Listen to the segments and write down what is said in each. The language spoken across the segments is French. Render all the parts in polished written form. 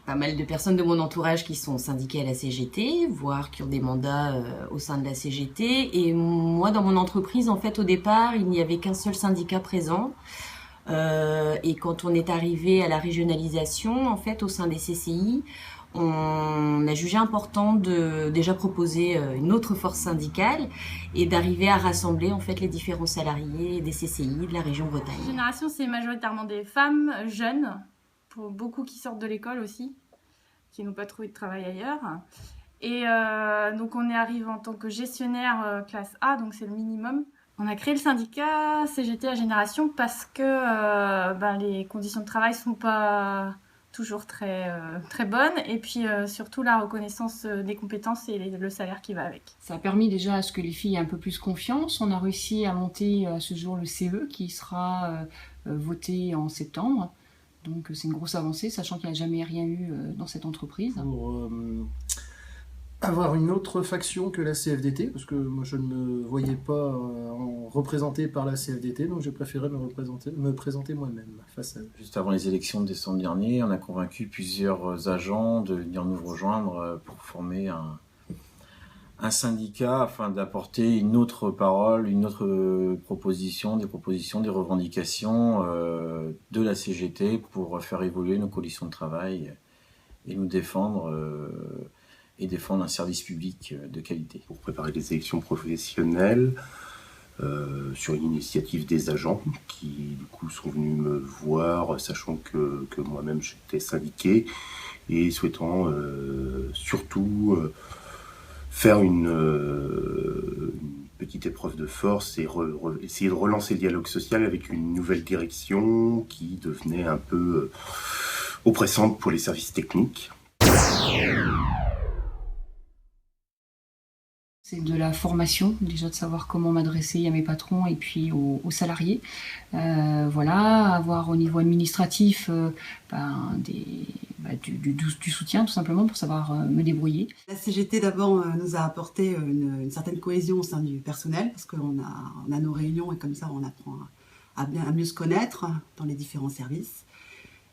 pas mal de personnes de mon entourage qui sont syndiquées à la CGT, voire qui ont des mandats au sein de la CGT. Et moi, dans mon entreprise, en fait, au départ, il n'y avait qu'un seul syndicat présent. Et quand on est arrivé à la régionalisation, en fait, au sein des CCI, on a jugé important de déjà proposer une autre force syndicale et d'arriver à rassembler en fait les différents salariés des CCI de la région Bretagne. Génération, c'est majoritairement des femmes jeunes, pour beaucoup qui sortent de l'école aussi, qui n'ont pas trouvé de travail ailleurs. Et donc on est arrivé en tant que gestionnaire classe A, donc c'est le minimum. On a créé le syndicat CGT à Génération parce que les conditions de travail sont pas toujours très bonnes, et puis surtout la reconnaissance des compétences et le salaire qui va avec. Ça a permis déjà à ce que les filles aient un peu plus confiance. On a réussi à monter à ce jour le CE qui sera voté en septembre. Donc c'est une grosse avancée, sachant qu'il n'y a jamais rien eu dans cette entreprise. Pour avoir une autre faction que la CFDT, parce que moi je ne me voyais pas représenté par la CFDT, donc j'ai préféré me présenter moi-même face à eux. Juste avant les élections de décembre dernier, on a convaincu plusieurs agents de venir nous rejoindre pour former un syndicat afin d'apporter une autre parole, une autre proposition, des revendications de la CGT pour faire évoluer nos conditions de travail et nous défendre et défendre un service public de qualité. Pour préparer les élections professionnelles, sur une initiative des agents qui du coup sont venus me voir, sachant que moi-même j'étais syndiqué et souhaitant surtout faire une petite épreuve de force et essayer de relancer le dialogue social avec une nouvelle direction qui devenait un peu oppressante pour les services techniques. C'est de la formation, déjà de savoir comment m'adresser à mes patrons et puis aux salariés. Avoir au niveau administratif du soutien tout simplement pour savoir me débrouiller. La CGT d'abord nous a apporté une certaine cohésion au sein du personnel parce qu'on a nos réunions et comme ça on apprend à mieux se connaître dans les différents services.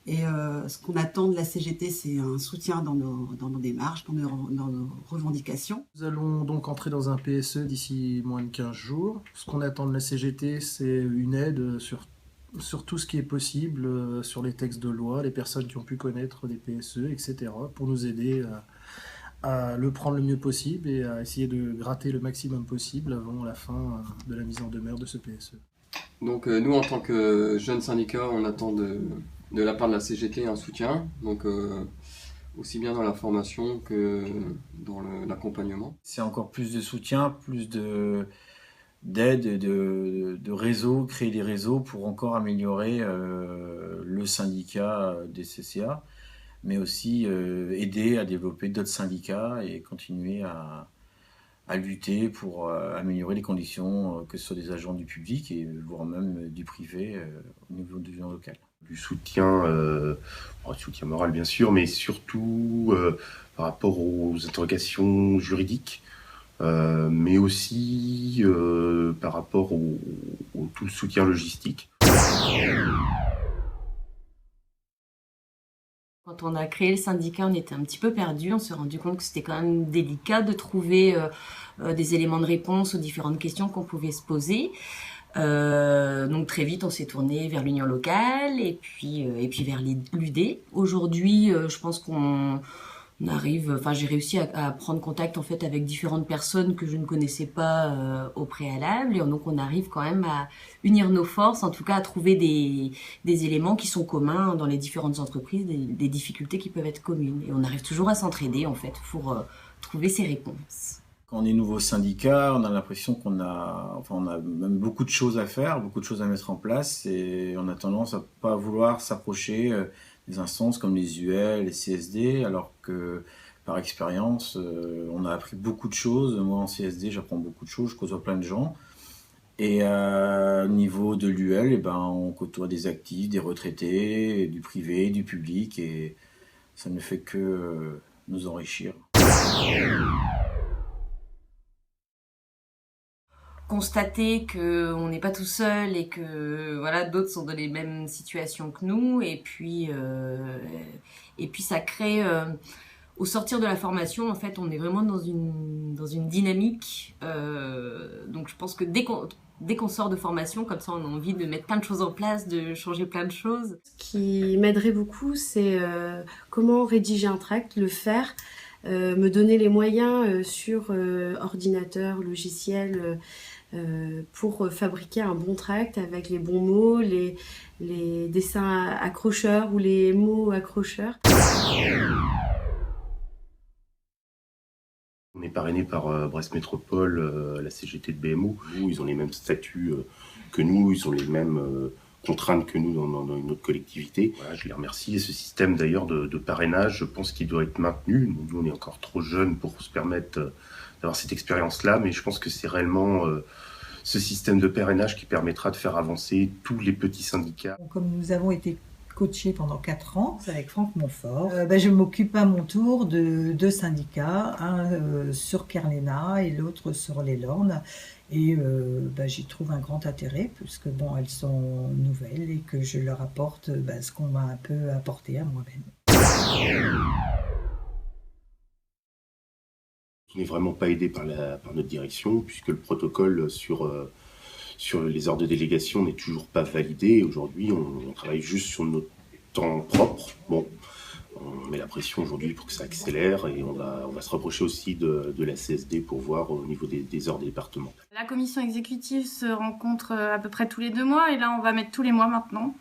Et ce qu'on attend de la CGT, c'est un soutien dans nos démarches, dans nos revendications. Nous allons donc entrer dans un PSE d'ici moins de 15 jours. Ce qu'on attend de la CGT, c'est une aide sur tout ce qui est possible, sur les textes de loi, les personnes qui ont pu connaître des PSE, etc., pour nous aider à le prendre le mieux possible et à essayer de gratter le maximum possible avant la fin de la mise en demeure de ce PSE. Donc nous, en tant que jeunes syndicats, on attend de la part de la CGT un soutien, donc aussi bien dans la formation que dans l'accompagnement. C'est encore plus de soutien, plus d'aide, de réseaux, créer des réseaux pour encore améliorer le syndicat des CCA, mais aussi aider à développer d'autres syndicats et continuer à lutter pour améliorer les conditions, que ce soit des agents du public et voire même du privé au niveau de l'union locale. Du soutien moral bien sûr, mais surtout par rapport aux interrogations juridiques, mais aussi par rapport au tout le soutien logistique. Quand on a créé le syndicat, on était un petit peu perdu. On s'est rendu compte que c'était quand même délicat de trouver des éléments de réponse aux différentes questions qu'on pouvait se poser. Donc très vite, on s'est tourné vers l'union locale et puis vers l'UD. Aujourd'hui, je pense qu'on arrive. Enfin, j'ai réussi à prendre contact en fait avec différentes personnes que je ne connaissais pas au préalable, et donc on arrive quand même à unir nos forces, en tout cas à trouver des éléments qui sont communs dans les différentes entreprises, des difficultés qui peuvent être communes. Et on arrive toujours à s'entraider en fait pour trouver ces réponses. Quand on est nouveau syndicat, on a l'impression qu'on a même beaucoup de choses à faire, beaucoup de choses à mettre en place, et on a tendance à pas vouloir s'approcher des instances comme les UL, les CSD, alors que par expérience, on a appris beaucoup de choses. Moi en CSD, j'apprends beaucoup de choses, je côtoie plein de gens. Et au niveau de l'UL, on côtoie des actifs, des retraités, du privé, du public, et ça ne fait que nous enrichir. constater qu'on n'est pas tout seul et que voilà, d'autres sont dans les mêmes situations que nous. Et puis ça crée... au sortir de la formation, en fait, on est vraiment dans une dynamique. Donc je pense que dès qu'on sort de formation, comme ça, on a envie de mettre plein de choses en place, de changer plein de choses. Ce qui m'aiderait beaucoup, c'est comment rédiger un tract, le faire, me donner les moyens sur ordinateur, logiciel, pour fabriquer un bon tract avec les bons mots, les dessins accrocheurs ou les mots accrocheurs. On est parrainé par Brest Métropole, la CGT de BMO. Ils ont les mêmes statuts que nous, ils ont les mêmes contraintes que nous dans une autre collectivité. Voilà, je les remercie. Et ce système d'ailleurs de parrainage, je pense qu'il doit être maintenu. Nous, on est encore trop jeunes pour se permettre d'avoir cette expérience-là, mais je pense que c'est réellement ce système de parrainage qui permettra de faire avancer tous les petits syndicats. Comme nous avons été coachée pendant 4 ans avec Franck Montfort. Je m'occupe à mon tour de 2 syndicats, un sur Kerléna et l'autre sur les Lornes. Et j'y trouve un grand intérêt puisque elles sont nouvelles et que je leur apporte ce qu'on m'a un peu apporté à moi-même. On n'est vraiment pas aidé par notre direction puisque le protocole sur les heures de délégation n'est toujours pas validé. Aujourd'hui, on travaille juste sur notre temps propre. Bon, on met la pression aujourd'hui pour que ça accélère et on va se rapprocher aussi de la CSD pour voir au niveau des heures des départements. La commission exécutive se rencontre à peu près tous les 2 mois et là, on va mettre tous les mois maintenant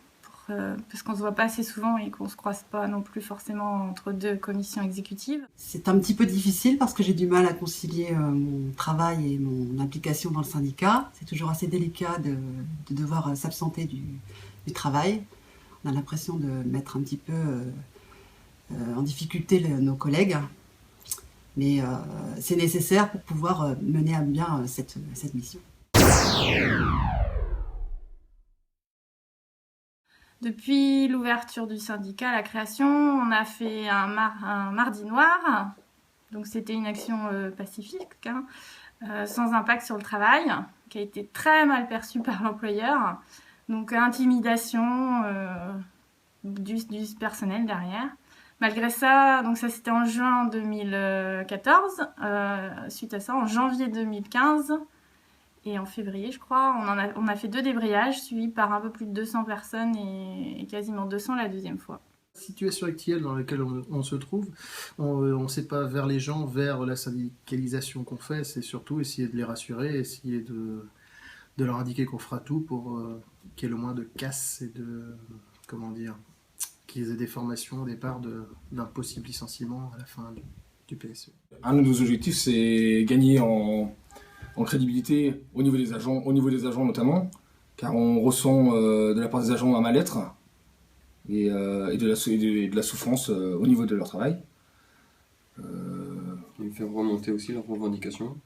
parce qu'on se voit pas assez souvent et qu'on se croise pas non plus forcément entre 2 commissions exécutives. C'est un petit peu difficile parce que j'ai du mal à concilier mon travail et mon implication dans le syndicat. C'est toujours assez délicat de devoir s'absenter du travail. On a l'impression de mettre un petit peu en difficulté nos collègues. Mais c'est nécessaire pour pouvoir mener à bien cette mission. Depuis l'ouverture du syndicat, la création, on a fait un mardi noir. Donc c'était une action pacifique, sans impact sur le travail, qui a été très mal perçue par l'employeur. Donc intimidation du personnel derrière. Malgré ça, donc ça c'était en juin 2014. Suite à ça, en janvier 2015 et en février, je crois, on a fait 2 débrayages suivis par un peu plus de 200 personnes et quasiment 200 la deuxième fois. La situation actuelle dans laquelle on se trouve, on ne sait pas vers les gens, vers la syndicalisation qu'on fait, c'est surtout essayer de les rassurer, essayer de leur indiquer qu'on fera tout pour qu'il y ait le moins de casse et qu'ils aient des formations au départ d'un possible licenciement à la fin du PSE. Un de nos objectifs, c'est gagner en crédibilité au niveau des agents notamment, car on ressent de la part des agents un mal-être et de la souffrance au niveau de leur travail. Et faire remonter aussi leurs revendications.